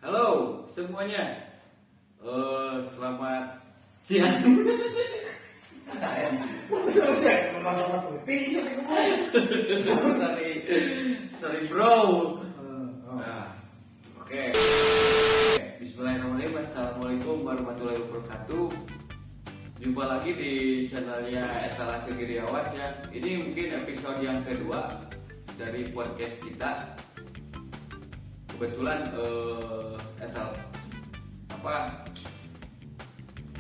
Halo semuanya, selamat siang. Sorry bro. Oke. Bismillahirrahmanirrahim. Assalamualaikum warahmatullahi wabarakatuh. Jumpa lagi di channelnya Etalase Giriawas ya. Ini mungkin episode yang kedua dari podcast kita. Kebetulan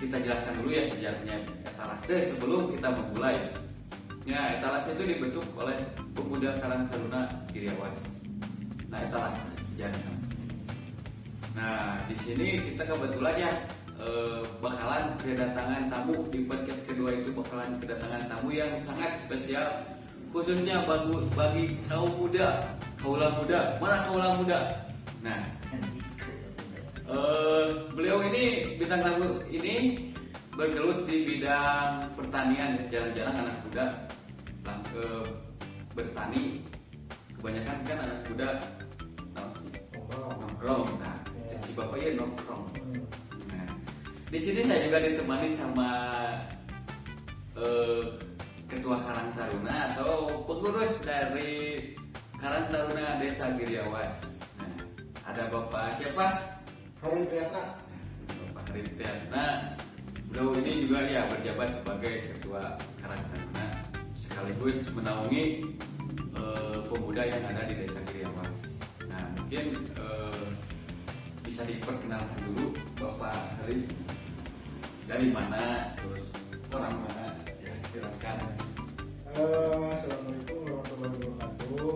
kita jelaskan dulu ya sejarahnya Etalase sebelum kita memulai. Ya, Etalase itu dibentuk oleh pemuda Karang Taruna Giriawas. Nah, Etalase sejarahnya. Nah, di sini kita kebetulan ya bakalan kedatangan tamu di podcast kedua itu, bakalan kedatangan tamu yang sangat spesial, khususnya bagi kaum muda, kaula muda. Mana kaula muda? Nah, beliau ini bintang tamu ini bergelut di bidang pertanian. Jarang-jarang anak muda bertani. Kebanyakan kan anak muda nongkrong. Nah, si bapak ya nongkrong. Nah, di sini saya juga ditemani sama Ketua Karang Taruna atau pengurus dari Karang Taruna Desa Giriawas. Nah, ada Bapak siapa? Hari Priyatna. Bapak Hari Priyatna. Beliau ini juga ya berjabat sebagai Ketua Karang Taruna sekaligus menaungi pemuda yang ada di Desa Giriawas. Nah, mungkin bisa diperkenalkan dulu Bapak Hari, dari mana, terus orang mana, ya silakan. Assalamualaikum warahmatullahi wabarakatuh.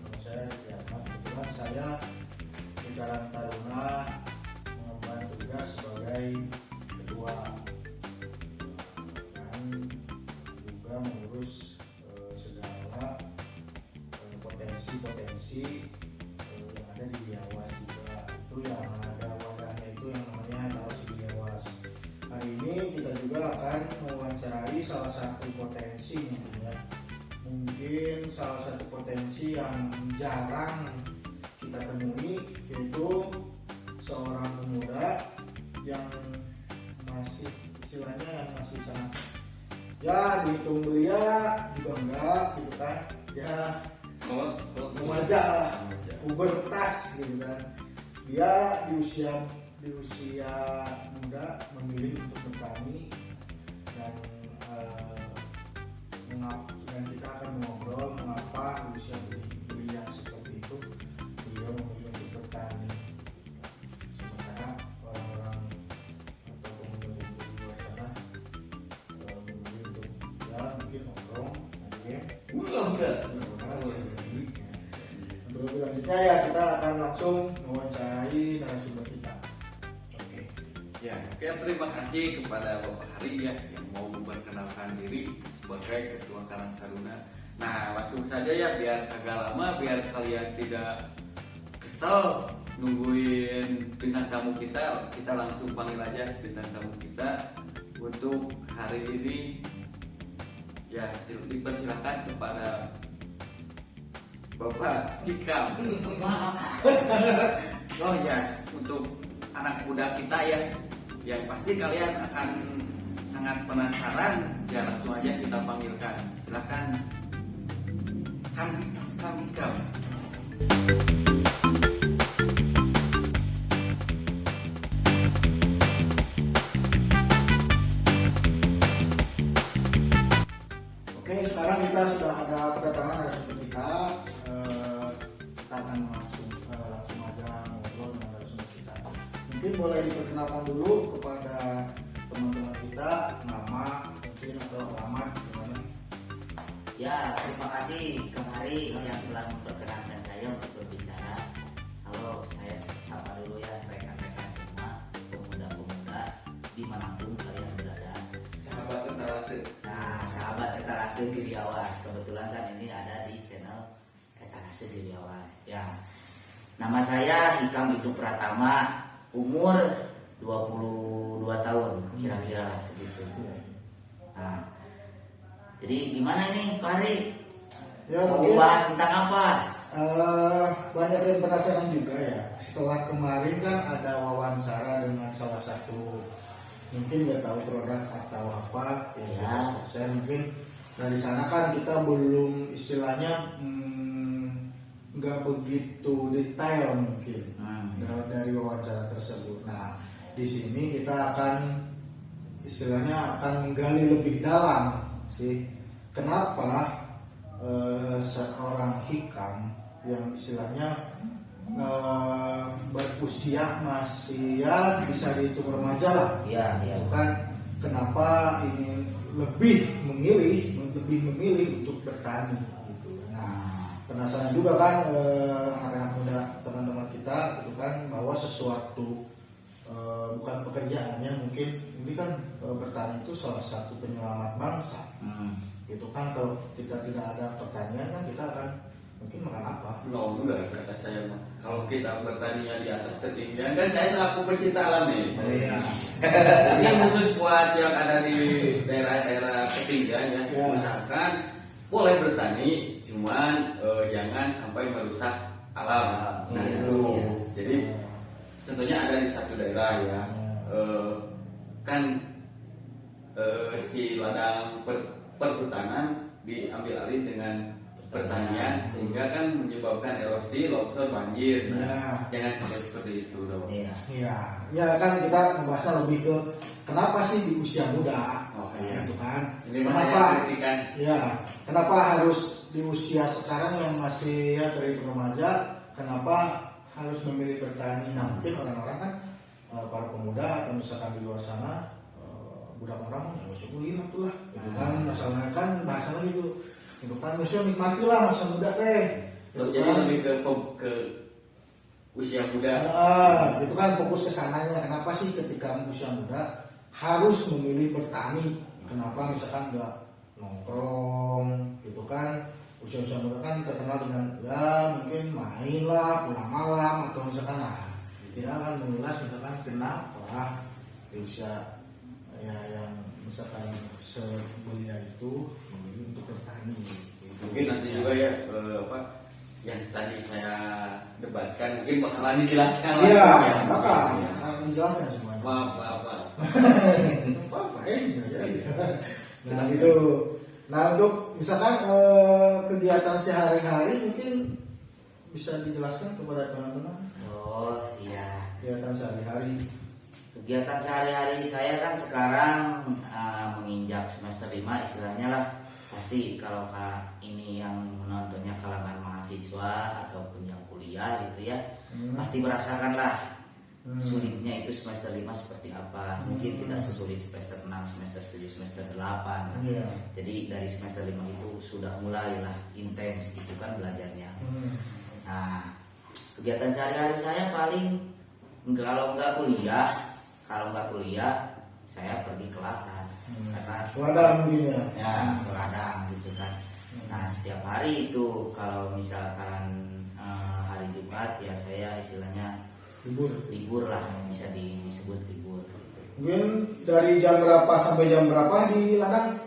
Nama saya Priyatna. Kebetulan saya di Karang Taruna mengemban tugas sebagai ketua dan juga mengurus segala potensi-potensi yang ada di Giriawas juga. Itu yang ada wadahnya itu yang namanya Etalase Giriawas. Hari ini kita juga akan mewawancarai salah satu potensi mungkin salah satu potensi yang jarang kita temui, yaitu seorang pemuda yang masih istilahnya yang masih sangat ya dihitung belia juga enggak gitu kan ya, remaja lah, pubertas gitu kan. Dia di usia muda memilih untuk bertani dan kita akan mengobrol mengapa di usia belia seperti itu beliau memilih untuk bertani, sementara orang-orang atau pemuda-pemuda di luar sana memilih untuk ya mungkin nongkrong aja. Untuk selanjutnya ya kita akan langsung mewawancarai narasumber kita. Ya, terima kasih kepada Bapak Hari ya yang mau memperkenalkan diri sebagai Ketua Karang Taruna. Nah, langsung saja ya, biar kagak lama, biar kalian tidak kesel nungguin bintang tamu kita langsung panggil aja bintang tamu kita untuk hari ini. Ya, dipersilakan kepada Bapak Hikam. Oh ya, untuk anak muda kita ya, yang pasti kalian akan sangat penasaran, ya langsung aja kita panggilkan. Silakan Kang Hikam. Oke, sekarang kita sudah ada kedatangan narasumber kita. Kita akan langsung aja ngobrol dengan narasumber kita. Mungkin boleh diperkenalkan dulu kepada teman-teman kita, nama mungkin atau alamat gimana? Ya, terima kasih Kang Hari yang telah memperkenalkan saya untuk berbicara. Halo, saya sapa dulu ya rekan-rekan semua, pemuda-pemuda dimanapun kalian berada. Sahabat Etalase. Nah, sahabat Etalase Giriawas, kebetulan kan ini ada di channel Etalase Giriawas. Ya, nama saya Hikam Ibnu Pratama, umur 22 tahun kira-kira segitu. Nah, jadi gimana ini Pak Hari? Ya, mau mungkin bahas tentang apa? banyak yang penasaran juga ya. Setelah kemarin kan ada wawancara dengan salah satu, mungkin nggak tahu produk atau apa ya. Saya mungkin dari sana kan kita belum istilahnya nggak begitu detail mungkin dari wawancara tersebut. Nah, di sini kita akan istilahnya akan menggali lebih dalam sih kenapa seorang Hikam yang istilahnya berusia masih ya bisa dihitung remaja lah, bukan kenapa ini lebih memilih untuk bertani gitu. Nah, penasaran juga kan anak-anak muda teman-teman kita itu kan bahwa sesuatu bukan pekerjaannya, mungkin ini kan bertani itu salah satu penyelamat bangsa. Gitu kan, kalau kita tidak ada pertanian kan kita akan mungkin makan apa? No, enggak kata saya mah. Kalau kita bertaninya di atas ketinggian kan saya selaku pecinta alam nih. Iya. Ini khusus buat yang ada di daerah-daerah ketinggian ya. Misalkan boleh bertani, cuman jangan sampai merusak alam. Nah itu. Jadi contohnya ada di satu daerah ya. Kan si ladang perhutanan diambil alih dengan pertanian sehingga kan menyebabkan erosi, longsor, banjir. Nah, jangan sampai seperti itu dong. Ya kan kita membahasnya lebih ke kenapa sih di usia muda, gitu kan? Ini kenapa? Kritikan. Ya, kenapa harus di usia sekarang yang masih ya terhitung remaja? Kenapa harus memilih bertani? Nah, mungkin orang-orang kan para pemuda atau misalkan di luar sana budak orang ya masuk kuliah tuh lah, gitu kan? Masalahnya kan bahasanya gitu. Itu kan musuh nikmatilah masa muda teh. Jadi lebih ke usia muda. Itu kan fokus ke sananya. Kenapa sih ketika usia muda harus memilih bertani? Kenapa misalkan nggak nongkrong gitu kan? Usia muda kan terkenal dengan ya mungkin main lah, pulang malam atau misalkan tidak akan mengulas misalkan kenapa di usia ya yang misalkan sebelia itu memilih untuk bertani gitu. Mungkin nanti juga ya yang tadi saya debatkan mungkin bakalan dijelaskan lagi. Iya, bakal dijelaskan semuanya. Maaf. Nah gitu. Nah untuk misalkan kegiatan sehari-hari mungkin bisa dijelaskan kepada teman-teman. Oh iya. Kegiatan sehari-hari. Kegiatan sehari-hari saya kan sekarang menginjak semester 5 istilahnya lah. Pasti kalau ini yang menontonnya kalangan mahasiswa ataupun yang kuliah gitu ya, pasti merasakan lah sulitnya itu semester 5 seperti apa. Mungkin tidak sesulit semester 6, semester 7, semester 8. Jadi dari semester 5 itu sudah mulailah intens gitu kan belajarnya. Nah, kegiatan sehari-hari saya paling kalau nggak kuliah saya pergi ke ladang. Ladang mungkin ya ke ladang gitu kan. Nah setiap hari itu kalau misalkan hari Jumat ya saya istilahnya libur lah, bisa disebut libur gitu. Mungkin dari jam berapa sampai jam berapa di ladang?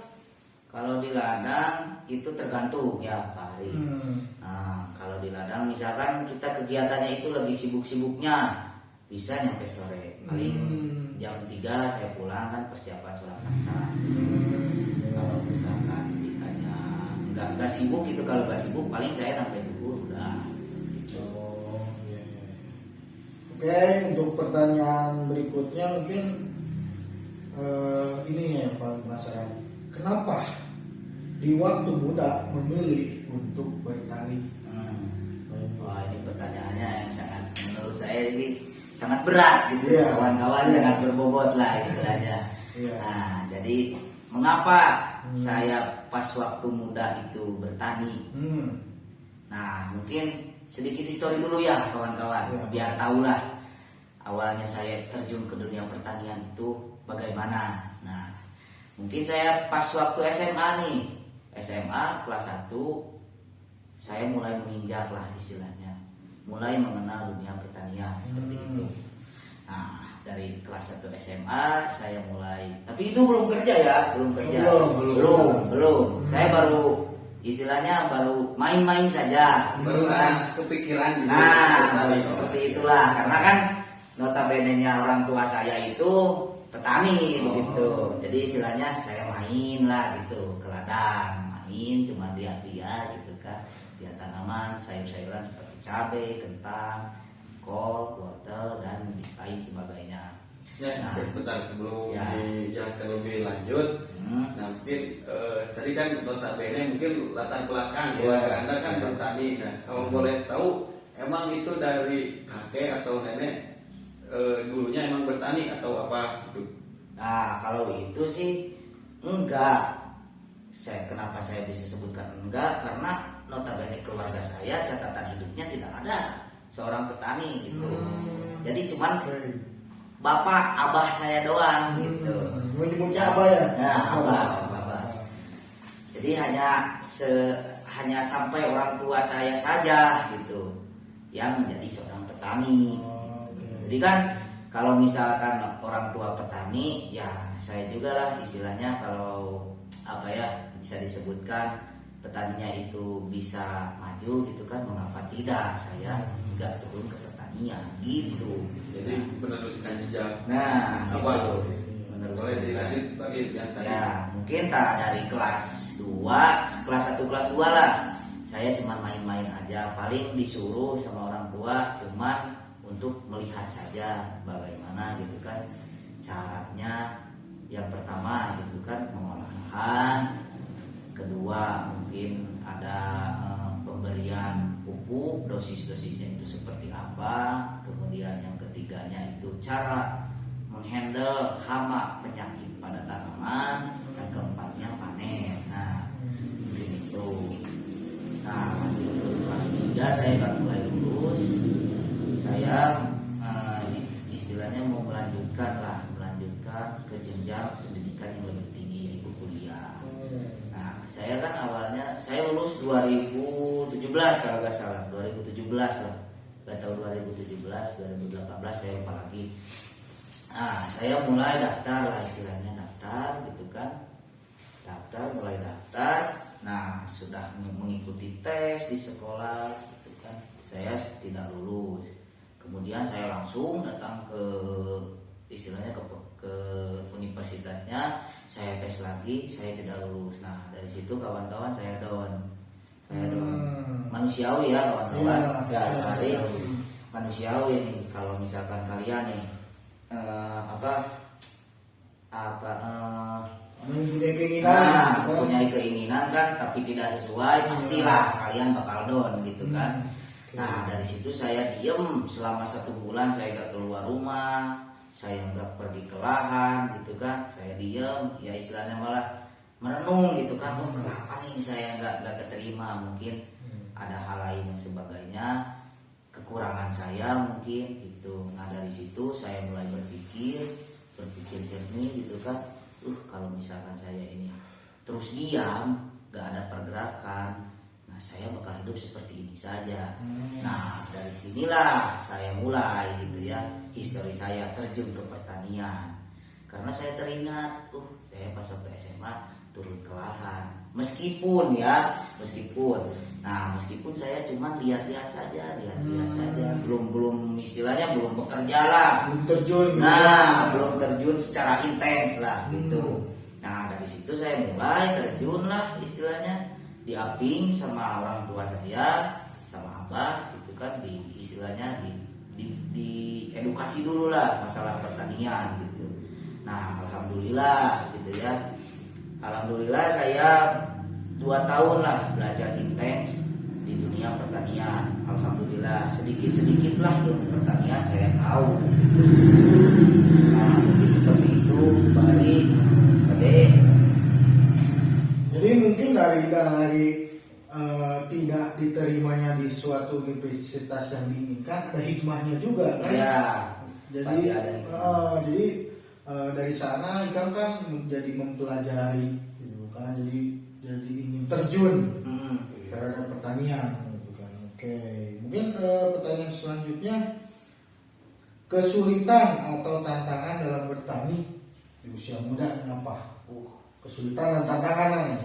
Kalau di ladang itu tergantung ya Pak Hari. Nah kalau di ladang misalkan kita kegiatannya itu lagi sibuk-sibuknya bisa nyampe sore, paling jam 3 saya pulang kan persiapan sholat asar. Kalau misalkan ditanya nggak sibuk gitu, kalau nggak sibuk paling saya sampai duhur udah. Oke, untuk pertanyaan berikutnya mungkin ini yang paling penasaran. Kenapa di waktu muda memilih untuk bertani? Wah ini pertanyaannya yang sangat menurut saya ini sangat berat gitu. Kawan-kawan sangat berbobot lah istilahnya. Nah jadi mengapa saya pas waktu muda itu bertani? Nah mungkin sedikit histori dulu ya kawan-kawan, biar tahu lah awalnya saya terjun ke dunia pertanian itu bagaimana. Nah mungkin saya pas waktu SMA nih, SMA kelas 1 saya mulai menginjak lah istilahnya, mulai mengenal dunia pertanian seperti itu. Nah dari kelas 1 SMA saya mulai, tapi itu belum kerja ya, belum. Saya baru istilahnya baru main-main saja. Baru ada kepikiran gitu. Nah, seperti itulah. Karena kan notabene-nya orang tua saya itu petani gitu. Jadi istilahnya saya main lah gitu ke ladang, main cuma lihat-lihat gitu kan. Lihat tanaman, sayur-sayuran seperti cabai, kentang, kol, wortel dan lain sebagainya. Ya, Nah, bentar sebelum ya. dijelaskan lebih lanjut. Nah, mungkin tadi kan notabene mungkin latar belakang keluarga Anda kan bertani. Nah, kalau boleh tahu emang itu dari kakek atau nenek dulunya emang bertani atau apa gitu? Nah, kalau itu sih enggak. Kenapa saya bisa sebutkan enggak? Karena notabene keluarga saya catatan hidupnya tidak ada seorang petani gitu. Jadi cuman bapak, abah saya doang gitu. Menyebutnya apa ya? Nah, abah. Jadi hanya sampai orang tua saya saja gitu yang menjadi seorang petani. Jadi kan kalau misalkan orang tua petani, ya saya juga lah istilahnya kalau apa ya bisa disebutkan petaninya itu bisa maju gitu kan, mengapa tidak saya nggak turun ke pertanian gitu. Jadi meneruskan jejak. Nah, apa gitu. boleh dilanjut bagi yang tadi. Ya, mungkin tak dari kelas 2, kelas 1, kelas 2 lah. Saya cuma main-main aja, paling disuruh sama orang tua cuman untuk melihat saja bagaimana gitu kan caranya. Yang pertama gitu kan mengolah lahan, kedua mungkin ada pemberian pupuk, dosis-dosisnya itu seperti apa, kemudian yang ketiganya itu cara menghandle hama penyakit pada tanaman, dan keempatnya panen. Nah, mungkin itu. Nah, lanjut ke kelas 3 saya akan mulai lulus. Saya istilahnya mau melanjutkan ke jenjang pendidikan yang lebih tinggi, yaitu kuliah. Nah, saya kan awalnya saya lulus 2017 kalau nggak salah, 2017 lah, nggak tahu 2017, 2018 saya lupa lagi. Nah, saya mulai daftar lah istilahnya daftar gitu kan, mulai daftar. Nah, sudah mengikuti tes di sekolah gitu kan, saya tidak lulus. Kemudian saya langsung datang ke istilahnya ke universitasnya, saya tes lagi, saya tidak lulus. Nah, dari situ kawan-kawan saya down. Manusiawi ya kawan-kawan. Dari manusiawi nih. Kalau misalkan kalian nih punya keinginan kan, tapi tidak sesuai, pastilah kalian bakal down gitu kan. Nah, dari situ saya diem selama 1 bulan, saya gak keluar rumah, saya nggak pergi ke lahan gitu kan, saya diem, ya istilahnya malah merenung gitu kan. Oh, kenapa nih saya nggak keterima? Mungkin ada hal lain yang sebagainya, kekurangan saya mungkin gitu. Nah, dari situ saya mulai berpikir jernih gitu kan. Kalau misalkan saya ini terus diam, nggak ada pergerakan, nah saya bakal hidup seperti ini saja. Nah, dari sinilah saya mulai gitu ya, histori saya terjun ke pertanian. Karena saya teringat, saya pas waktu SMA turun ke lahan. Meskipun saya cuma lihat-lihat saja, belum istilahnya belum bekerja lah, belum terjun secara intens lah gitu. Nah, dari situ saya mulai terjun lah istilahnya, diaping sama orang tua saya, sama abah gitu kan, istilahnya di edukasi dulu lah masalah pertanian gitu. Nah, alhamdulillah gitu ya. Alhamdulillah saya 2 tahun lah belajar intens di dunia pertanian. Alhamdulillah sedikit-sedikit lah ilmu pertanian saya tahu. Nah, mungkin seperti itu balik. Jadi mungkin dari tidak diterimanya di suatu universitas yang diinginkan ada hikmahnya juga kan? Ya. Jadi dari sana Ikam kan menjadi mempelajari gitu kan, jadi ingin terjun terhadap pertanian gitu kan. Oke, mungkin pertanyaan selanjutnya, kesulitan atau tantangan dalam bertani di usia muda apa? Kesulitan dan tantangan.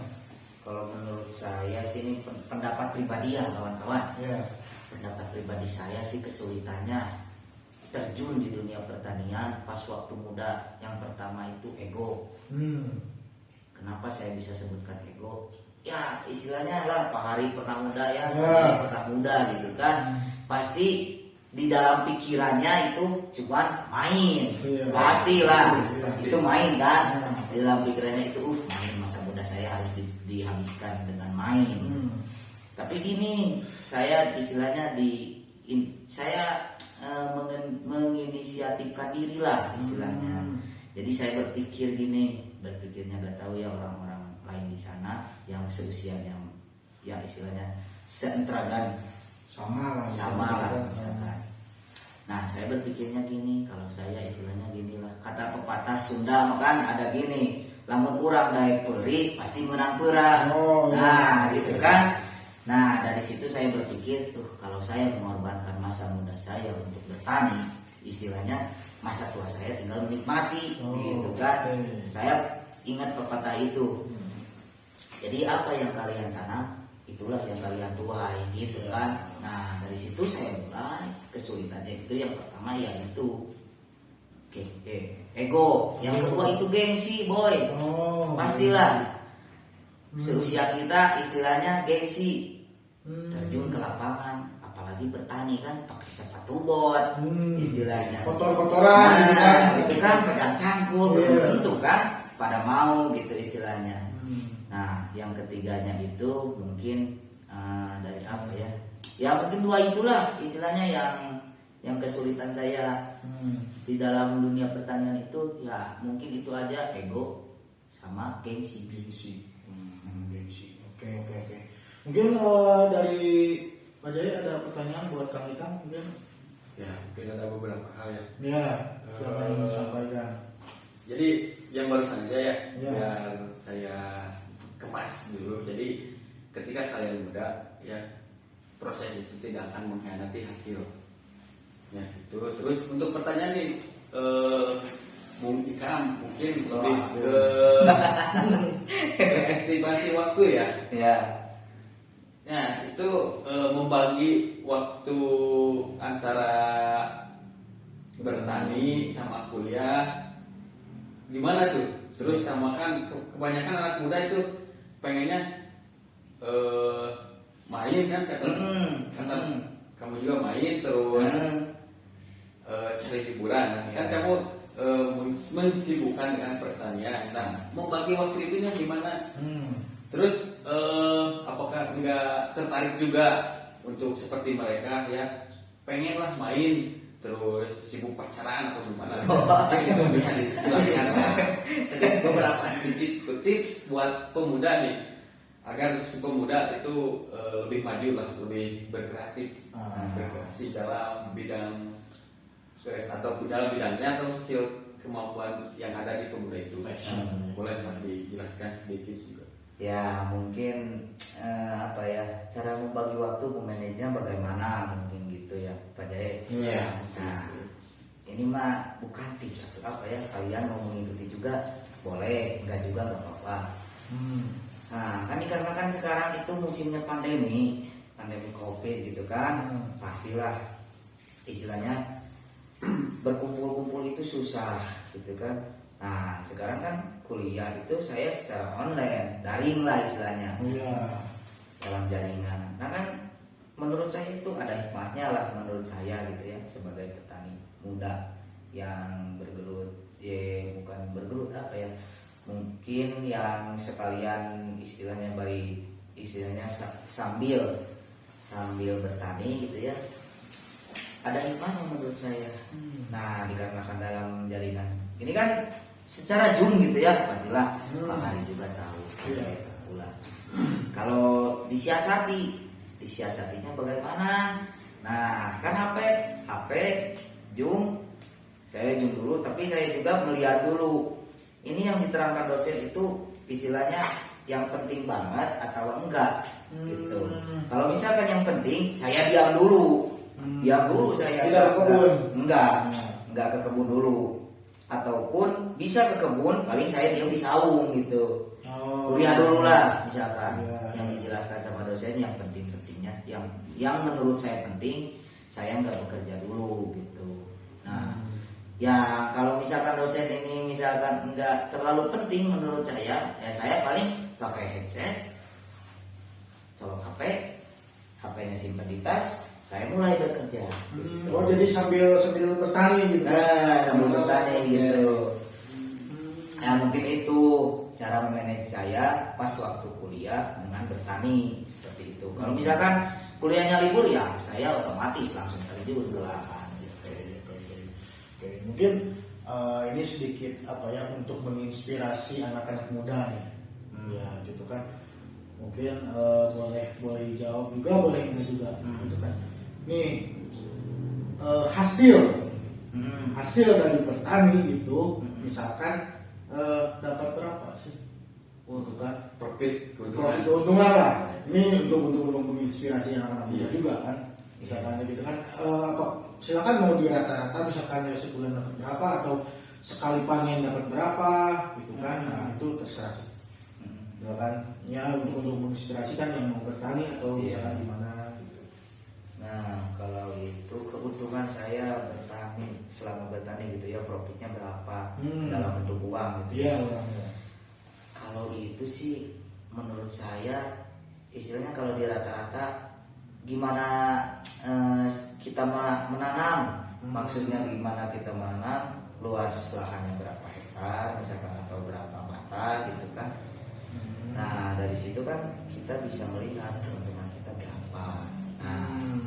Kalau menurut saya sih ini pendapat pribadi ya kawan-kawan. Ya. Pendapat pribadi saya sih kesulitannya terjun di dunia pertanian pas waktu muda. Yang pertama itu ego. Kenapa saya bisa sebutkan ego? Ya istilahnya lah Pak Hari pernah muda ya, saya pernah muda gitu kan. Pasti di dalam pikirannya itu cuman main. Pastilah itu main kan. Di dalam pikirannya itu main, masa muda saya harus dihabiskan dengan main. Tapi gini, saya istilahnya saya menginisiatifkan diri lah istilahnya. Jadi saya berpikirnya gak tahu ya orang-orang lain di sana yang seusianya ya istilahnya seentragan Sama lah misalkan. Nah saya berpikirnya gini, kalau saya istilahnya gini lah, kata pepatah Sunda kan ada gini, lamun urang daek peuri pasti menang perang. Nah gitu kan. Nah dari situ saya berpikir kalau saya mengorbankan masa muda saya untuk bertani, istilahnya masa tua saya tinggal menikmati gitu kan. Saya ingat pepatah itu. Jadi apa yang kalian tanam itulah yang kalian tuai gitu kan. Nah dari situ saya mulai kesulitannya itu yang pertama yaitu ego, yang kedua itu gengsi boy. Pastilah seusia kita istilahnya gengsi, terjun ke lapangan apalagi bertani kan pakai sepatu bot istilahnya kotor-kotoran gitu kan, pegang cangkul tentu kan pada mau gitu istilahnya. Nah yang ketiganya itu mungkin dari apa ya? Ya mungkin dua itulah istilahnya yang kesulitan saya di dalam dunia pertanian itu ya mungkin itu aja, ego sama gengsi. Gengsi. Oke. Mungkin dari Pak Jaya ada pertanyaan buat Kang Ikang mungkin? Ya, mungkin ada beberapa hal ya. Ya, silakan sampaikan. Jadi yang barusan aja ya, Ya. biar saya kemas dulu. Jadi ketika kalian muda ya, proses itu tidak akan mengkhianati hasil. Ya itu. Terus untuk pertanyaan nih, mungkin lebih ke estimasi waktu ya. Ya. Nah itu membagi waktu antara bertani sama kuliah gimana tuh? Terus sama kan kebanyakan anak muda itu pengennya main kan kata kamu juga main terus cari hiburan kan kamu mensibukkan dengan pertanian. Nah membagi waktu itunya gimana? Terus apakah nggak tertarik juga untuk seperti mereka ya pengenlah main terus sibuk pacaran atau gimana? Itu bisa dijelaskan beberapa sedikit tips buat pemuda nih agar pemuda itu lebih maju lah, lebih berkreatif, berkreasi dalam bidang atau dalam bidangnya atau skill kemampuan yang ada di pemuda itu. Boleh lah dijelaskan sedikit juga. Ya mungkin apa ya, cara membagi waktu memanajenya bagaimana mungkin gitu ya Pak Jaya. Iya. Nah ini mah bukan tips atau apa ya, kalian mau mengikuti juga boleh, enggak juga nggak apa-apa. Nah kan dikarenakan sekarang itu musimnya pandemi COVID gitu kan, pastilah istilahnya berkumpul-kumpul itu susah gitu kan. Nah sekarang kan kuliah itu saya secara online, daring lah istilahnya, dalam jaringan. Nah kan menurut saya itu ada hikmahnya lah menurut saya gitu ya, sebagai petani muda yang bergelut, bukan bergelut apa ya, mungkin yang sekalian istilahnya sambil bertani gitu ya, ada hikmahnya menurut saya. Nah dikarenakan dalam jaringan ini kan secara Zoom gitu ya, pastilah Pak Hari juga tahu. Kalau disiasatinya bagaimana? Nah kan HP Zoom, saya Zoom dulu, tapi saya juga melihat dulu ini yang diterangkan dosen itu istilahnya yang penting banget atau enggak gitu. Kalau misalkan yang penting, saya diam dulu saya tidak ke kebun, enggak ke kebun dulu. ataupun bisa ke kebun, paling saya diam di saung gitu. Oh. Kuliah dulu lah misalkan, Iya. yang dijelaskan sama dosen yang penting-pentingnya, yang menurut saya penting, saya nggak bekerja dulu gitu. Nah, ya kalau misalkan dosen ini misalkan nggak terlalu penting menurut saya, ya saya paling pakai headset, colok HP-nya simpan di tas, saya mulai bekerja. Gitu. Oh, jadi sambil bertani gitu. Nah, sambil Oh, bertani oke. gitu. Nah, mungkin itu cara memanage saya pas waktu kuliah dengan bertani seperti itu. Kalau misalkan kuliahnya libur, ya saya otomatis langsung terjun ke lahan. Oke. Mungkin ini sedikit apa ya untuk menginspirasi anak-anak muda nih. Ya gitu kan. Mungkin boleh dijawab juga, boleh enggak juga gitu kan. Nih hasil dari bertani itu misalkan dapat berapa sih? Untuk kan Profit keuntungan lah. Ini untuk menginspirasi anak-anak muda juga kan. Misalkan gitu kan silakan mau di rata-rata misalkan ya sebulan dapat berapa atau sekali panen dapat berapa gitu kan. Nah, itu terserah sih. Ya kan? Ya untuk menginspirasi kan yang mau bertani atau misalkan gimana gitu. Nah, kalau itu keuntungan saya bertani, selama bertani gitu ya, profitnya berapa dalam bentuk uang gitu. Iya. Kalau itu sih menurut saya istilahnya kalau di rata-rata gimana kita menanam, maksudnya gimana kita menanam, luas lahannya berapa hektar misalkan atau berapa mata gitu kan. Nah, dari situ kan kita bisa melihat keuntungan kita berapa. Nah,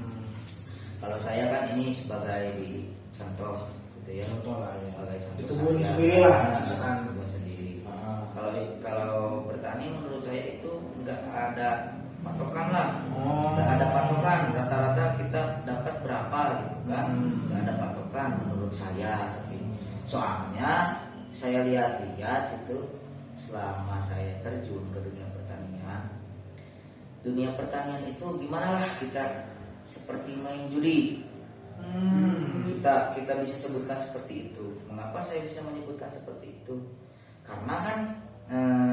kalau saya kan ini sebagai contoh gitu ya. Contoh lah ya. Sebagai contoh Di kebun saya. sendiri lah Nah, misalkan. kebun sendiri. Ah. Kalau bertani menurut saya itu nggak ada patokan lah. Oh. Nggak ada patokan. Rata-rata kita dapat berapa gitu kan. Nggak ada patokan menurut saya. Tapi soalnya saya lihat-lihat itu selama saya terjun ke dunia pertanian itu gimana lah kita seperti main judi. Kita bisa sebutkan seperti itu. Mengapa saya bisa menyebutkan seperti itu? Karena kan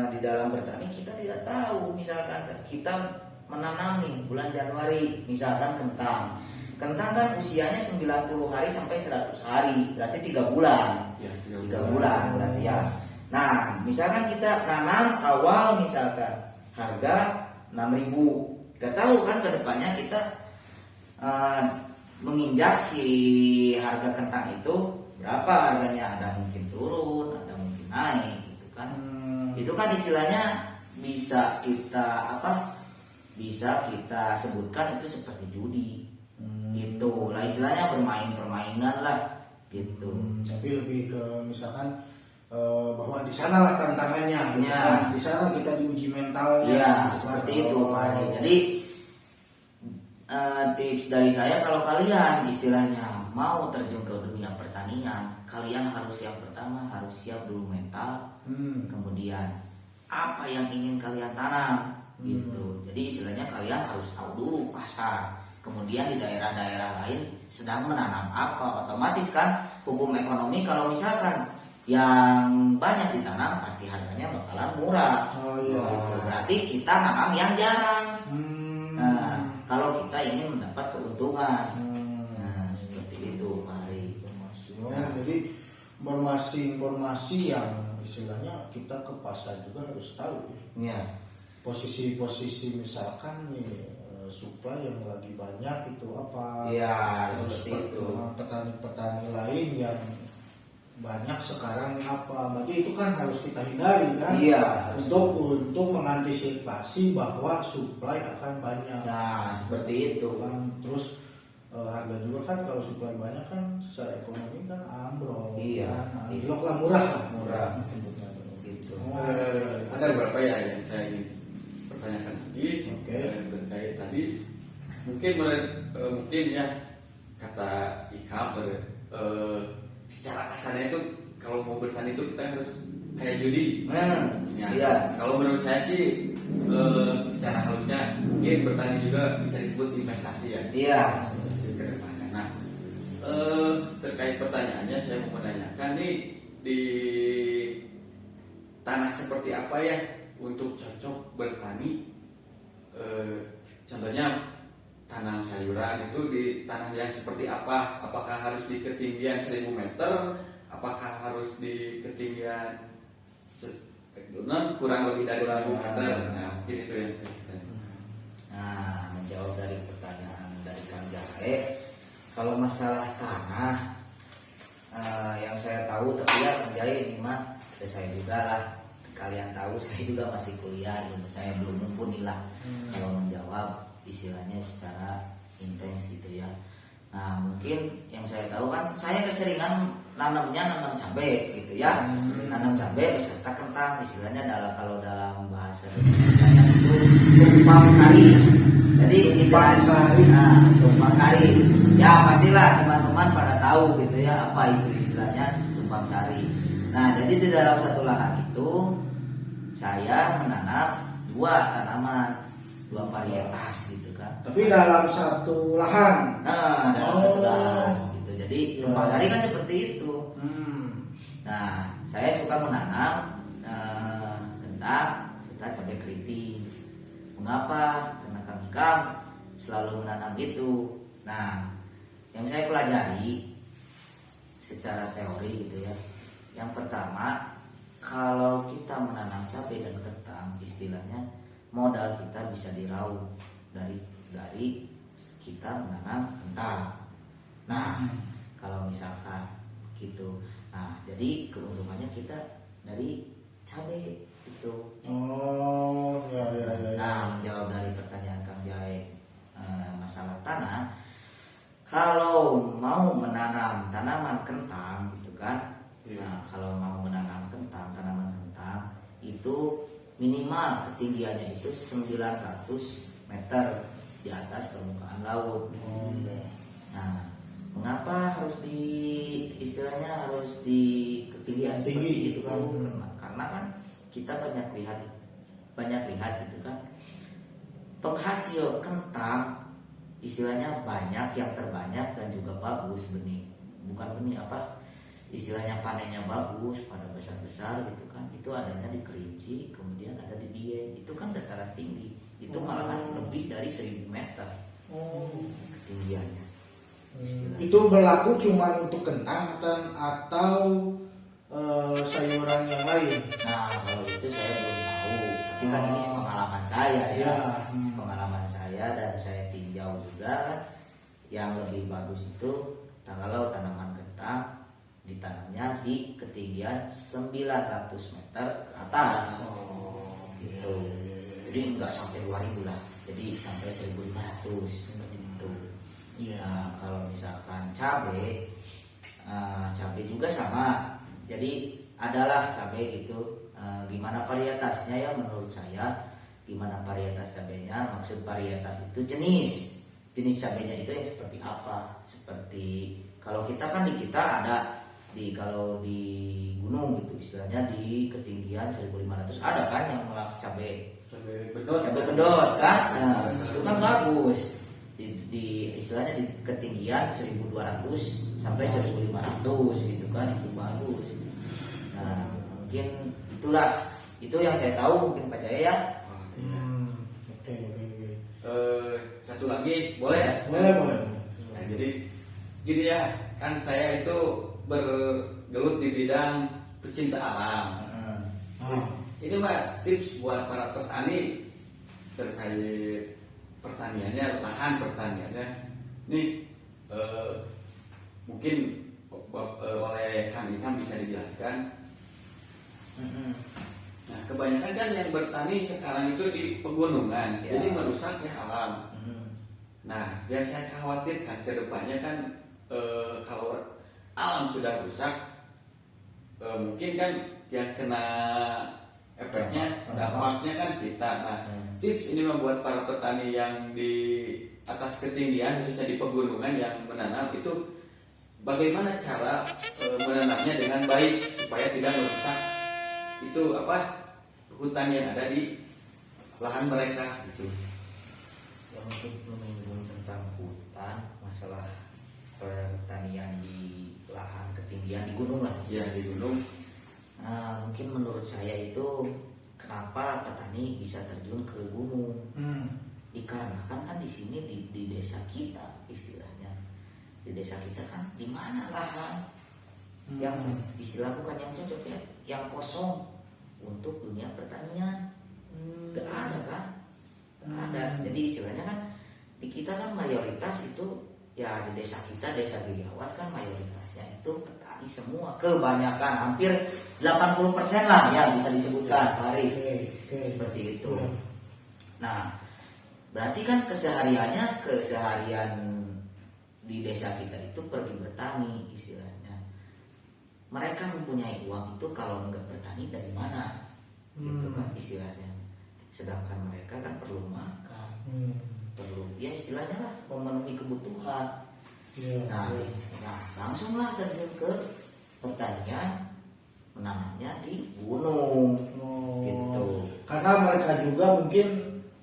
di dalam bertani kita tidak tahu, misalkan kita menanam nih bulan Januari misalkan kentang kan usianya 90 hari sampai 100 hari, berarti 3 bulan Ya, 3 bulan berarti ya. Nah, misalkan kita tanam awal misalkan harga 6.000, gak tahu kan kedepannya kita menginjak si harga kentang itu berapa harganya, ada mungkin turun, ada mungkin naik gitu kan. Itu kan istilahnya bisa kita sebutkan itu seperti judi gitu lah, istilahnya permainan lah gitu. Tapi lebih ke misalkan bahwa di sana lah tantangannya, Ya. di sana kita diuji mentalnya. Ya seperti itu Pak Ari. Jadi tips dari saya, kalau kalian istilahnya mau terjun ke dunia pertanian, kalian harus yang pertama harus siap dulu mental, kemudian apa yang ingin kalian tanam gitu. Jadi istilahnya kalian harus tahu dulu pasar. Kemudian di daerah-daerah lain sedang menanam apa, otomatis kan hukum ekonomi kalau misalkan yang banyak ditanam pasti harganya bakalan murah. Oh iya. Berarti kita nanam yang jarang. Nah, kalau kita ingin mendapat keuntungan, nah seperti itu Pak Ari. Jadi informasi yang istilahnya kita ke pasar juga harus tahu ya. Ya. Posisi misalkan nih supply yang lagi banyak itu apa? Iya, Terus seperti itu. petani-petani lain yang banyak sekarang apa? Berarti itu kan harus kita hindari kan? Iya. Untuk mengantisipasi bahwa supply akan banyak. Nah, seperti itu. Kan terus harga juga kan kalau supply banyak kan secara ekonomi kan ambrol. Iya. Kan? Iya. Anjlok lah, murah lah. Murah. Sebutnya tuh. Gitu. Ada beberapa ya yang saya ingin pertanyakan lagi. Oke. Terkait tadi mungkin ya kata Ikam secara kasarnya itu kalau mau bertani itu kita harus kayak judi. Ya, Iya. kalau menurut saya sih secara halusnya mungkin bertani juga bisa disebut investasi ya. Iya. Investasi ke depannya. Nah, terkait pertanyaannya saya mau menanyakan nih, di tanah seperti apa ya untuk cocok bertani. Contohnya tanam sayuran itu di tanah yang seperti apa? Apakah harus di ketinggian 1000 meter? Apakah harus di ketinggian kurang lebih dari 1000 meter? Nah, mungkin itu yang kita. Nah, menjawab dari pertanyaan dari Kang Jahe, kalau masalah tanah, yang saya tahu, tapi ya Kang Jahe ini mah, ya saya juga lah. Kalian tahu saya juga masih kuliah, ilmu saya belum mumpuni lah kalau menjawab istilahnya secara intens gitu ya. Nah mungkin yang saya tahu kan saya keseringan nanam cabai gitu ya, nanam cabai beserta kentang, istilahnya kalau dalam bahasa Indonesia itu tumpang sari. Jadi Tumpang sari. Nah, tumpang sari. Ya pastilah teman-teman pada tahu gitu ya apa itu istilahnya tumpang sari. Nah jadi di dalam satu lahan itu saya menanam 2 tanaman, 2 varietas gitu kan. Tapi dalam satu lahan. Nah, dalam satu lahan gitu. Jadi tumpang sari kan seperti itu. Nah, saya suka menanam kentang serta cabai keriting. Mengapa? Karena Kang Hikam selalu menanam itu. Nah, yang saya pelajari secara teori gitu ya. Yang pertama, kalau kita menanam cabai dan kentang, istilahnya modal kita bisa diraup dari kita menanam kentang. Nah, kalau misalkan gitu, nah jadi keuntungannya kita dari cabai itu. Oh, ya. Nah, menjawab dari pertanyaan Kang Jahe masalah tanah, kalau mau menanam tanaman kentang gitu kan. Nah, kalau mau menanam tanaman kentang itu minimal ketinggiannya itu 900 meter di atas permukaan laut. Nah, mengapa harus istilahnya harus di ketinggian seperti itu kan? Karena kan kita banyak lihat gitu kan, penghasil kentang istilahnya banyak, yang terbanyak dan juga bagus istilahnya panennya bagus, pada besar-besar gitu kan. Itu adanya di Kerinci, kemudian ada di Dieng. Itu kan dataran tinggi. Itu malahan lebih dari 1000 meter ketinggiannya. Itu berlaku cuma untuk kentang atau sayuran yang lain? Nah, kalau itu saya belum tahu. Tapi kan ini pengalaman saya ya. Pengalaman saya dan saya tinjau juga kan. Yang lebih bagus itu kalau tanaman kentang ditanamnya di ketinggian 900 meter ke atas. Gitu. Jadi enggak sampai 2000 lah. Jadi sampai 1500 seperti itu. Ya, kalau misalkan cabai juga sama. Jadi adalah cabai gitu. Gimana varietasnya ya menurut saya? Gimana varietas cabainya? Maksud varietas itu jenis cabainya itu yang seperti apa? Seperti kalau kita kan ada kalau di gunung gitu istilahnya di ketinggian 1500 ada kan yang cabai bedot kan. Nah, itu kan bagus di istilahnya di ketinggian 1200 sampai 1500 gitu kan, itu bagus. Nah mungkin itu yang saya tahu mungkin Pak Jaya ya. Oke. Satu lagi boleh ya? Boleh. Nah, jadi gini ya, kan saya itu bergelut di bidang pecinta alam. Ini mah tips buat para petani terkait pertaniannya, lahan pertaniannya. Ini mungkin oleh Kang Hikam bisa dijelaskan. Nah, kebanyakan kan yang bertani sekarang itu di pegunungan, jadi merusak ya alam. Nah, yang saya khawatirkan ke depannya kan kalau alam sudah rusak, mungkin kan yang kena efeknya, dampaknya kan kita. Nah, tips ini membuat para petani yang di atas ketinggian, khususnya di pegunungan yang menanam itu bagaimana cara menanamnya dengan baik supaya tidak merusak itu hutan yang ada di lahan mereka gitu. Yang untuk menyinggung tentang hutan, masalah pertanian di lahan ketinggian di gunung lah. Ya, di gunung. Mungkin menurut saya itu kenapa petani bisa terjun ke gunung? Dikarenakan kan di sini di desa kita istilahnya, di desa kita kan di mana lahan yang istilah bukan yang cocok ya, yang kosong untuk dunia pertanian, gak ada kan, gak ada. Jadi istilahnya kan di kita kan mayoritas itu ya di desa kita, desa Giriawas kan mayoritasnya itu petani semua, kebanyakan hampir 80% lah ya bisa disebutkan Pak Ari. Seperti itu. Nah, berarti kan keseharian di desa kita itu pergi bertani istilahnya. Mereka mempunyai uang itu kalau nggak bertani dari mana? Gitu kan istilahnya. Sedangkan mereka kan perlu makan, perlu ya istilahnya lah memenuhi kebutuhan. Nah, langsunglah terjun ke pertanian, menanamnya di gunung. Gitu. Karena mereka juga mungkin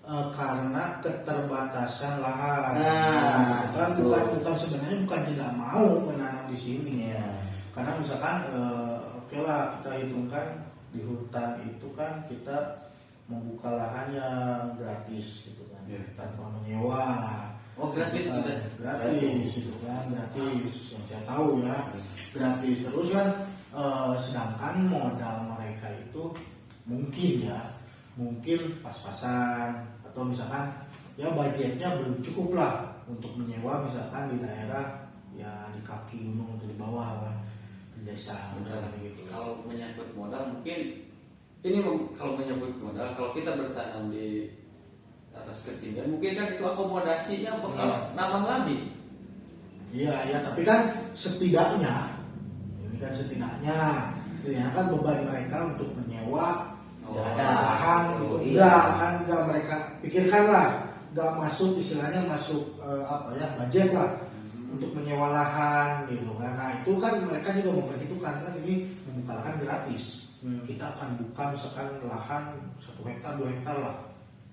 karena keterbatasan lahan. Bukan sebenarnya bukan tidak mau menanam di sini. Karena misalkan oke lah kita hitungkan di hutan itu kan kita membuka lahan yang gratis gitu kan, tanpa menyewa. Oh gratis juga? Gratis itu kan, gratis yang saya tahu ya, gratis. Terus kan sedangkan modal mereka itu mungkin pas-pasan, atau misalkan ya budgetnya belum cukup lah untuk menyewa misalkan di daerah ya di kaki gunung atau di bawah kan, di desa misalkan gitu. Kalau menyangkut modal mungkin ini kalau menyangkut modal, kalau kita bertanam di atas ketinggian mungkin kan itu akomodasinya bakal nambah lagi. Iya, tapi kan setidaknya kan beban mereka untuk menyewa lahan gitu. Enggak mereka pikirkan lah, enggak masuk istilahnya budget lah untuk menyewa lahan gitu kan. Nah itu kan mereka juga memperhitungkan kan ini membuka lahan gratis. Kita akan buka misalkan lahan 1 hektar 2 hektar lah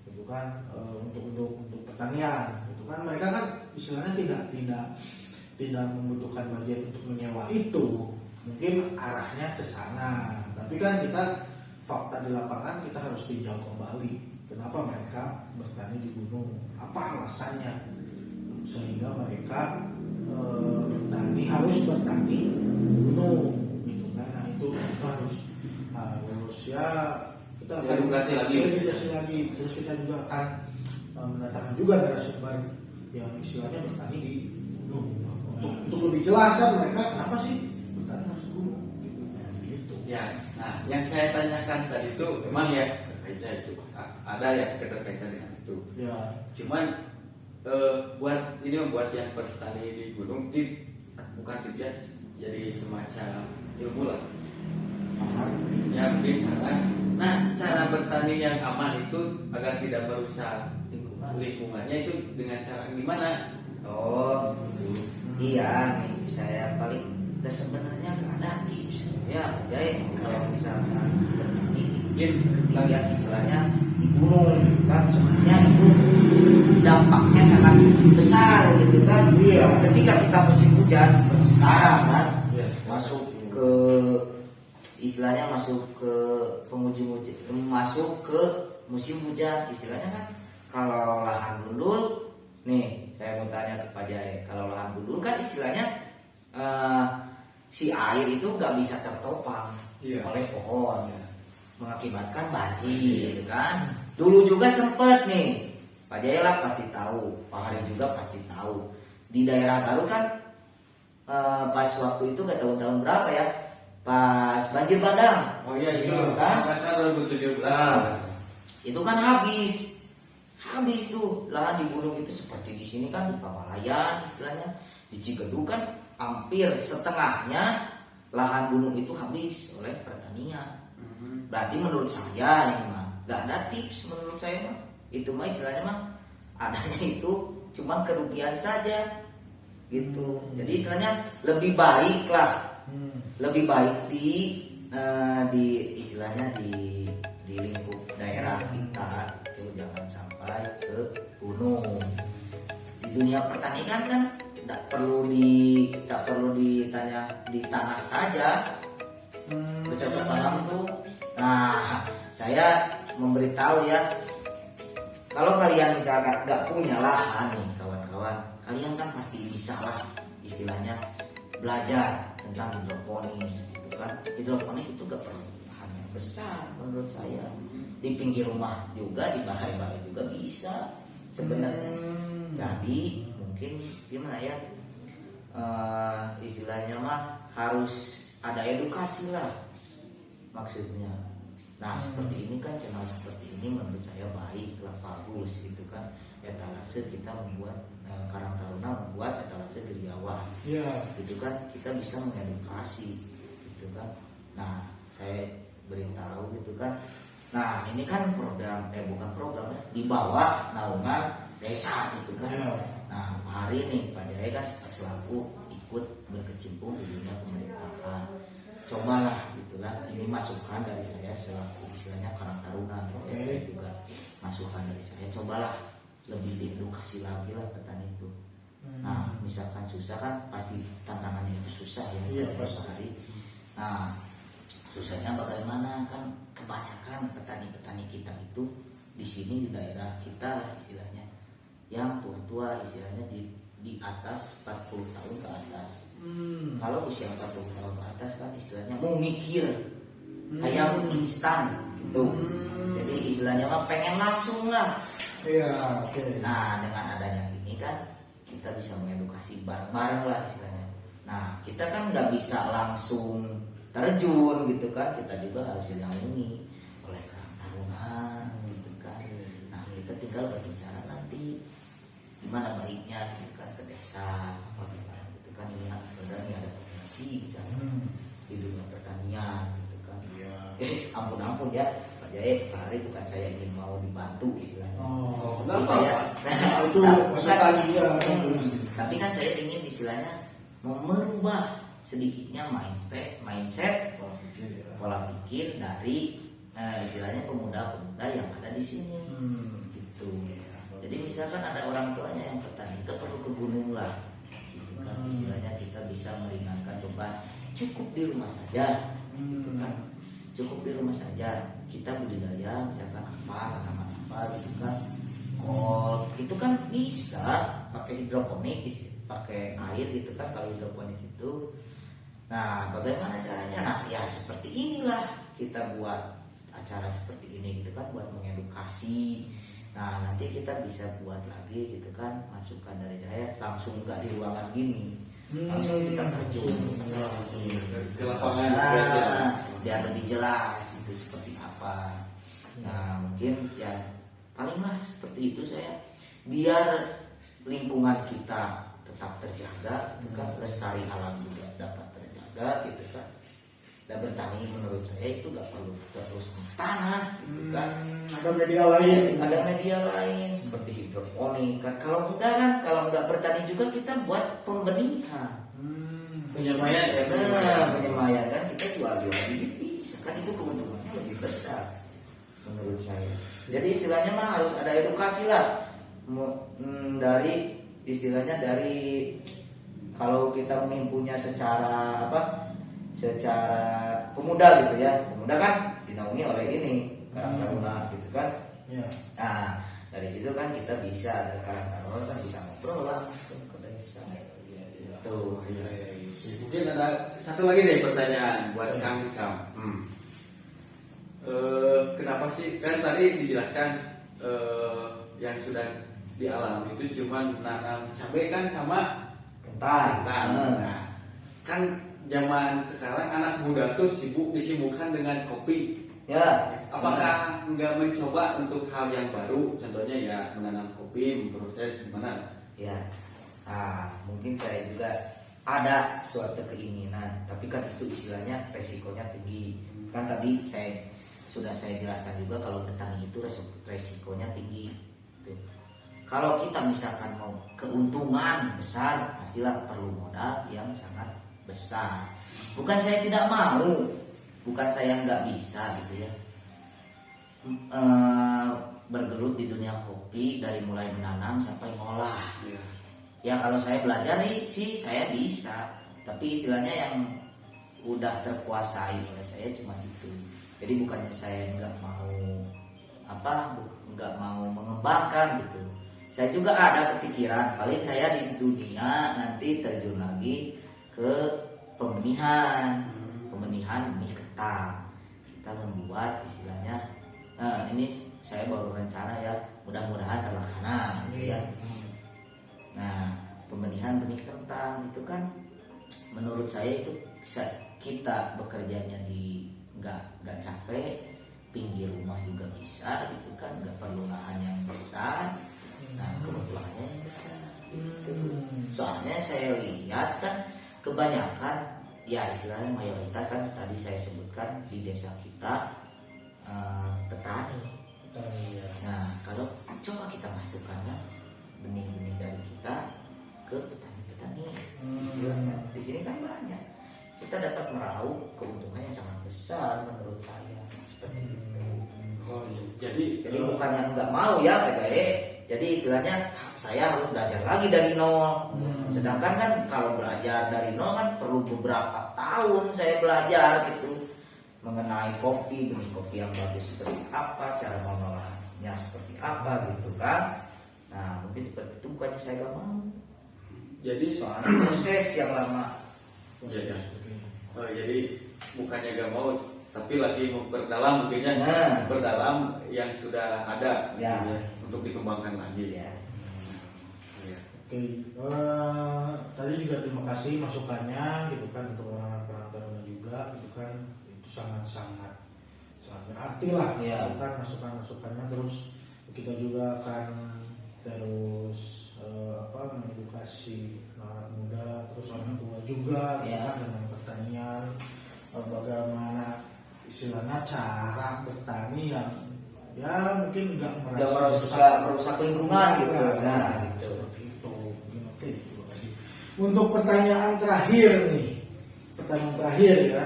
gitu kan, untuk pertanian gitu kan. Mereka kan istilahnya tidak membutuhkan budget untuk menyewa itu, mungkin arahnya ke sana. Tapi kan kita fakta di lapangan kita harus tinjau kembali kenapa mereka bertani di gunung, apa alasannya sehingga mereka harus bertani di gunung gitu kan. Nah itu harus ya kita akan edukasi lagi. Terus kita juga akan mendatangkan juga narasumber yang istilahnya bertani di gunung untuk lebih jelas kan mereka kenapa sih bertani harus di gunung gitu. Ya, nah yang saya tanyakan tadi itu memang ya terkaitnya itu ada ya keterkaitan dengan itu. Ya. Cuman buat yang bertani di gunung bukan tip ya, jadi semacam ilmu lah. Ya mungkin saran. Nah cara bertani yang aman itu agar tidak merusak lingkungannya itu dengan cara gimana? Oh, iya nih saya paling sebenarnya nggak ada tips ya, jadi kalau misalkan bertani di ketinggian istilahnya di gunung kan sebenarnya itu dampaknya sangat besar gitu kan. Ketika kita musim hujan seperti sekarang kan, masuk ke istilahnya masuk ke musim hujan istilahnya kan. Kalau lahan gundul nih, saya mau tanya ke Pak Jaya, kalau lahan gundul kan istilahnya si air itu nggak bisa tertopang oleh pohon, mengakibatkan banjir kan. Dulu juga sempet nih, Pak Jaya lah pasti tahu, Pak Hari juga pasti tahu, di daerah Garut kan pas waktu itu nggak tahu tahun berapa ya, pas banjir bandang. Oh iya kan? Masa 2017. Itu kan habis tuh lahan di gunung itu seperti di sini kan di Pamalayan istilahnya, di Cigedu kan hampir setengahnya lahan gunung itu habis oleh pertanian. Berarti menurut saya ini mah nggak ada tips menurut saya mah, itu mah istilahnya mah adanya itu cuma kerugian saja gitu. Jadi istilahnya lebih baik di istilahnya di lingkup daerah kita itu jangan sampai ke gunung. Di dunia pertanian kan tak perlu ditanya di tanah saja, bercocok tanam tuh. Nah, saya memberitahu ya, kalau kalian misalkan nggak punya lahan nih kawan-kawan, kalian kan pasti bisa lah istilahnya belajar tentang hidroponik gitu kan. Hidroponik itu gak perlu lahan yang besar menurut saya, di pinggir rumah juga, di bahai-bahai juga bisa sebenarnya. Jadi mungkin gimana ya, istilahnya mah harus ada edukasi lah maksudnya. Nah seperti ini kan, channel seperti ini menurut saya baik lah, bagus gitu kan. Etalase kita membuat Karang Taruna membuat etalase Giriawah, gitu kan, kita bisa mengedukasi gitu kan. Nah saya beritahu gitu kan. Nah ini kan program, bukan program ya, di bawah naungan desa gitu kan. Nah hari ini Pak Jaya kan selaku ikut berkecimpung di dunia pemerintahan. Cobalah gitu kan, ini masukan dari saya selaku istilahnya Karang Taruna, saya juga masukan dari saya, cobalah lebih diedukasi lagi lah petani itu. Nah misalkan susah kan, pasti tantangannya itu susah ya, hari. Nah susahnya bagaimana kan, kebanyakan petani-petani kita itu di sini di daerah kita lah istilahnya, yang tua-tua istilahnya di atas 40 tahun ke atas. Kalau usia 40 tahun ke atas kan istilahnya mau mikir kayak instan gitu. Jadi istilahnya mah pengen langsung lah. Nah dengan adanya ini kan kita bisa mengedukasi bareng-bareng lah istilahnya. Nah kita kan nggak bisa langsung terjun gitu kan, kita juga harus dinaungi oleh Karang Taruna gitu kan. Nah kita tinggal berbicara nanti gimana baiknya gitu kan ke desa apa gimana gitu kan, lihat sebenarnya ada potensi misalnya di dunia pertanian gitu kan. Ampun ya Pak Jaya, Pak Hari, bukan saya ingin mau dibantu istilahnya. Kenapa? Saya itu maksudnya tapi kan saya ingin istilahnya merubah sedikitnya mindset pola pikir dari istilahnya pemuda-pemuda yang ada di sini gitu. Jadi misalkan ada orang tuanya yang petani, kita perlu ke gunung lah gitu kan. Istilahnya kita bisa meringankan beban, cukup di rumah saja gitu kan. Cukup di rumah saja kita budidaya misalkan tanaman apa gitu kan, kol itu kan bisa pakai hidroponik, pakai air gitu kan kalau hidroponik itu. Nah bagaimana caranya? Nah ya seperti inilah kita buat acara seperti ini gitu kan, buat mengedukasi. Nah nanti kita bisa buat lagi gitu kan, masukan dari saya langsung nggak di ruangan gini, langsung kita terjun ke lapangan. Biar lebih jelas itu seperti apa. Nah mungkin ya palinglah seperti itu saya, biar lingkungan kita tetap terjaga gitu kan, lestari alam juga dapat terjaga gitu kan. Dan bertani menurut saya itu gak perlu terus tanah gitu kan. Ada media lain seperti hidroponik kan. Kalau enggak bertani juga kita buat pembenihan. Penyemayan ya. Penyemayan kan kita jual-jual bibit bisa kan, itu keuntungannya lebih besar menurut saya. Jadi istilahnya mah harus ada edukasi lah dari istilahnya dari kalau kita mengimpunya secara pemuda gitu ya, pemuda kan dinaungi oleh ini Karang Taruna gitu kan. Nah dari situ kan kita bisa, ada Karang Taruna kan bisa ngobrol langsung ke desa. Tuh. Mungkin ada satu lagi deh pertanyaan buat Kang Hikam. Kenapa sih kan tadi dijelaskan yang sudah di alam itu cuma menanam cabai kan sama Kentang. Nah, kan zaman sekarang anak muda tuh disibukkan dengan kopi. Ya. Apakah nggak mencoba untuk hal yang baru? Contohnya ya menanam kopi, memproses gimana? Ya. Mungkin saya juga ada suatu keinginan, tapi kan itu istilahnya resikonya tinggi. Kan tadi saya jelaskan juga kalau bertani itu resikonya tinggi. Tuh. Kalau kita misalkan mau keuntungan besar, pastilah perlu modal yang sangat besar. Bukan saya tidak mau, bukan saya nggak bisa gitu ya. Bergelut di dunia kopi dari mulai menanam sampai ngolah. Ya kalau saya belajar sih saya bisa, tapi istilahnya yang udah terkuasai oleh saya cuma itu. Jadi bukannya saya nggak mau mengembangkan gitu. Saya juga ada kepikiran paling saya di dunia nanti terjun lagi ke pembenihan benih ketan. Kita membuat istilahnya ini saya baru rencana ya, mudah-mudahan terlaksana gitu ya. Nah, pembenihan benih ketan itu kan menurut saya itu kita bekerjanya di nggak capek, pinggir rumah juga bisa gitu kan, nggak perlu lahan yang besar. Nah, kebutuhannya yang besar gitu. Soalnya saya lihat kan kebanyakan ya istilahnya mayoritas kan tadi saya sebutkan di desa kita petani. Nah, kalau coba kita masukkannya benih-benih dari kita ke petani-petani, istilahnya di sini kan banyak. Kita dapat meraup keuntungan yang sangat besar menurut saya seperti itu. Oh iya. Jadi Bukannya nggak mau ya PKE. Jadi istilahnya saya harus belajar lagi dari nol. Sedangkan kan kalau belajar dari nol kan perlu beberapa tahun saya belajar gitu mengenai kopi, benih kopi yang bagus seperti apa, cara mengolahnya seperti apa gitu kan. Nah mungkin seperti itu bukannya saya gak mau. jadi Soalnya proses yang lama. Iya. Oh, jadi bukannya gak mau, tapi lagi memperdalam mungkinnya, memperdalam yang sudah ada Ya. gitu ya, untuk dikembangkan lagi. Ya. Iya. Oke, tadi juga terima kasih masukannya gitu kan untuk orang-orang Taruna juga gitu kan, itu sangat berarti lah Ya. gitu kan masukannya. Terus kita juga akan terus mengedukasi anak muda terus orang tua juga gitu Ya. kan dengan pertanian, bagaimana istilahnya cara bertani yang ya mungkin nggak merusak lingkungan gitu. Nah, gitu. Seperti itu. Mungkin oke, terima kasih. Untuk pertanyaan terakhir nih, ya.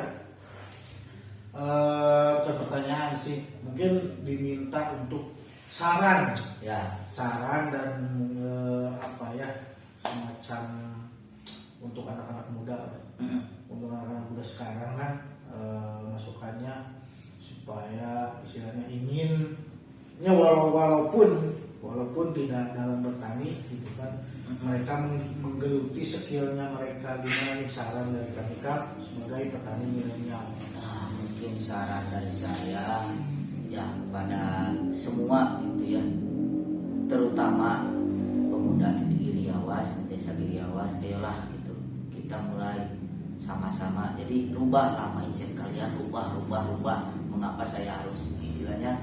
Bukan pertanyaan sih, mungkin diminta untuk saran dan semacam untuk anak-anak muda. Untuk anak-anak muda sekarang kan masukannya supaya istilahnya inginnya walaupun tidak dalam bertani gitu kan, mereka menggeluti skillnya mereka. Gimana nih saran dari kami Kak sebagai petani milenial? Nah, mungkin saran dari saya ya kepada semua gitu ya, terutama pemuda di Giriawas, desa Giriawas, ayolah gitu kita mulai sama-sama. Jadi rubahlah mindset kalian, rubah. Mengapa saya harus istilahnya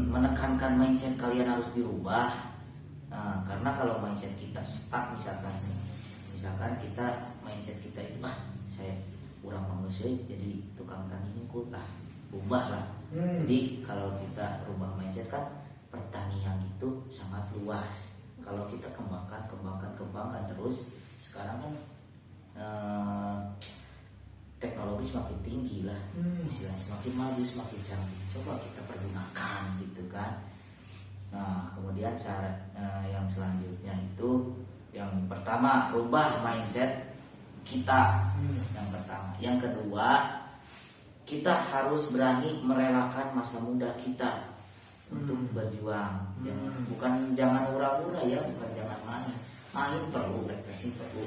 menekankan mindset kalian harus dirubah? Karena kalau mindset kita stuck misalkan kita mindset kita itu saya kurang menguasai jadi tukang tani ngikut ubahlah. Jadi kalau kita rubah mindset kan pertanian itu sangat luas. Kalau kita kembangkan terus, sekarang kan teknologi semakin tinggi lah, istilahnya semakin maju, semakin canggih. Coba kita pergunakan gitu kan. Nah kemudian syarat yang selanjutnya itu yang pertama rubah mindset kita, yang pertama. Yang kedua kita harus berani merelakan masa muda kita untuk berjuang. Jangan hura-hura ya, bukan jangan main perlu, refreshing perlu,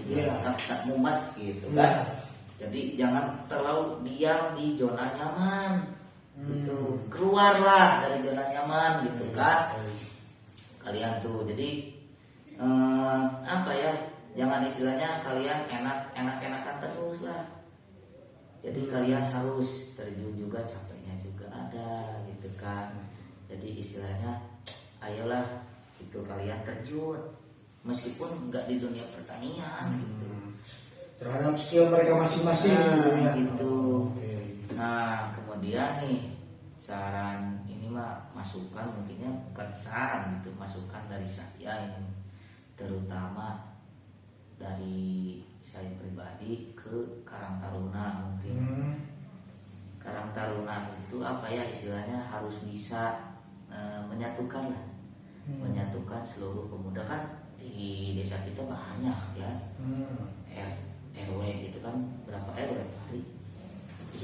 tak mumet gitu kan. Jadi jangan terlalu diam di zona nyaman gitu. Keluarlah dari zona nyaman gitu kan. Kalian tuh jadi jangan istilahnya kalian enak-enakan terus lah. Jadi kalian harus terjun juga, capeknya juga ada gitu kan. Jadi istilahnya ayolah gitu kalian terjun meskipun nggak di dunia pertanian gitu, terhadap skill mereka masing-masing gitu. Nah kemudian nih saran ini masukan, mungkinnya bukan saran gitu, masukan dari saya ini, terutama dari saya pribadi ke Karang Taruna. Mungkin Karang Taruna itu istilahnya harus bisa menyatukan menyatukan seluruh pemuda kan. Di desa kita banyak ya, RW gitu kan, berapa RW Pak Hari?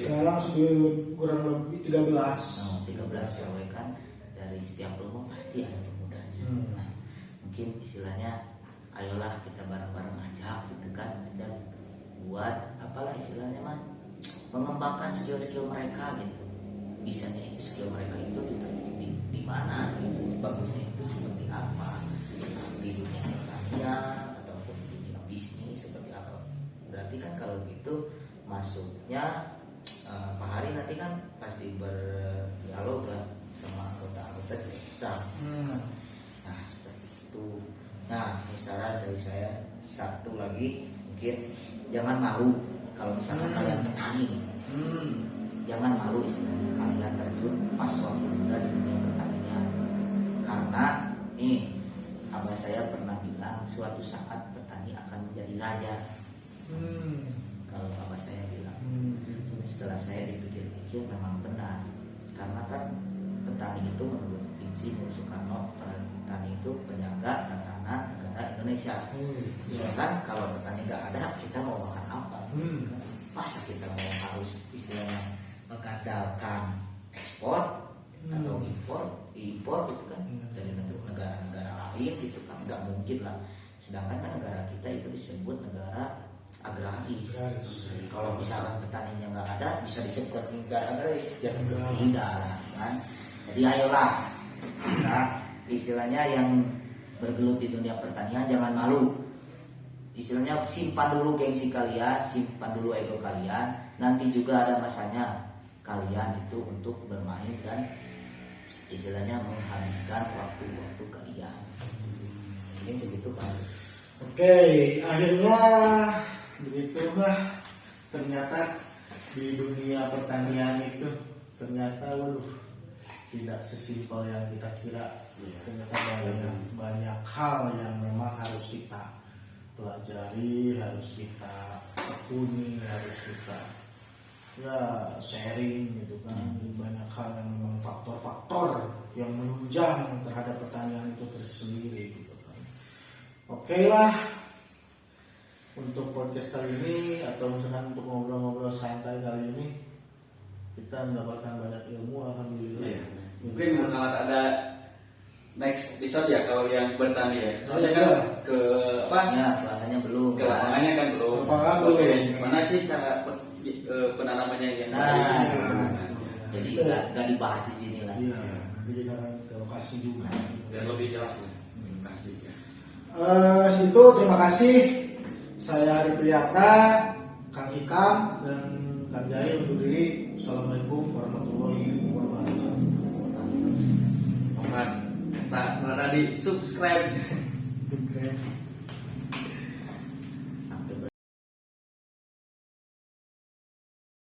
Sekarang sudah kurang lebih 13. Nah, 13 cewek kan, dari setiap rumah pasti ada pemudanya. Nah, mungkin istilahnya ayolah kita bareng-bareng aja gitu kan, aja buat apalah istilahnya mah mengembangkan skill-skill mereka gitu. Bisanya itu skill mereka itu di mana gitu, bagusnya itu seperti apa, nah, di dunia pertanian ataupun di dunia bisnis seperti apa. Berarti kan kalau gitu masuknya Pak Hari nanti kan pasti berdialog lah sama anggota-anggota desa. Nah seperti itu. Nah misalnya dari saya satu lagi, mungkin jangan malu kalau misalnya kalian petani. Jangan malu istilahnya kalian terjun pas waktu muda di dunia pertanian. Karena nih abah saya pernah bilang suatu saat petani akan menjadi raja. Kalau abah saya bilang. Setelah saya dipikir-pikir memang benar. Karena kan petani itu menurut Insinyur Soekarno, petani itu penjaga tatanan negara Indonesia. Misalkan kalau petani nggak ada, kita mau makan apa? Masa kita mau harus istilahnya mengandalkan ekspor atau impor itu kan dari negara-negara lain itu kan nggak mungkin lah. Sedangkan kan negara kita itu disebut negara agraris. Kalau misalkan petaninya nggak ada, bisa disebut negara agraris ya tidak kan. Jadi ayolah kita istilahnya yang bergelut di dunia pertanian jangan malu. Istilahnya simpan dulu gengsi kalian, simpan dulu ego kalian. Nanti juga ada masanya kalian itu untuk bermain dan istilahnya menghabiskan waktu-waktu kalian. Mungkin segitu Pak. Oke, akhirnya begitulah ternyata di dunia pertanian itu ternyata tidak sesimpel yang kita kira. Ternyata banyak hal yang memang harus kita pelajari, harus kita tekuni, harus kita sharing gitu kan. Jadi banyak hal yang memang faktor-faktor yang menunjang terhadap pertanian itu tersendiri gitu kan. Oke lah, untuk podcast kali ini atau misalkan untuk ngobrol-ngobrol santai kali ini kita mendapatkan banyak ilmu, alhamdulillah. Mungkin kalau ada next episode ya kalau yang bertani ya. Soalnya kan ke apa? Ya, lahannya belum. Ke lapangannya kan belum. Oke, gimana sih cara penanamannya yang jadi nggak dibahas di sini lah. Iya, nanti kita akan ke lokasi juga. Biar lebih jelas ya. Kasih ya. Situ terima kasih. Saya Hari Priyata, Kang Hikam dan Kang Jahil undur diri. Assalamualaikum warahmatullahi wabarakatuh. Mohon kita berada di subscribe. Oke.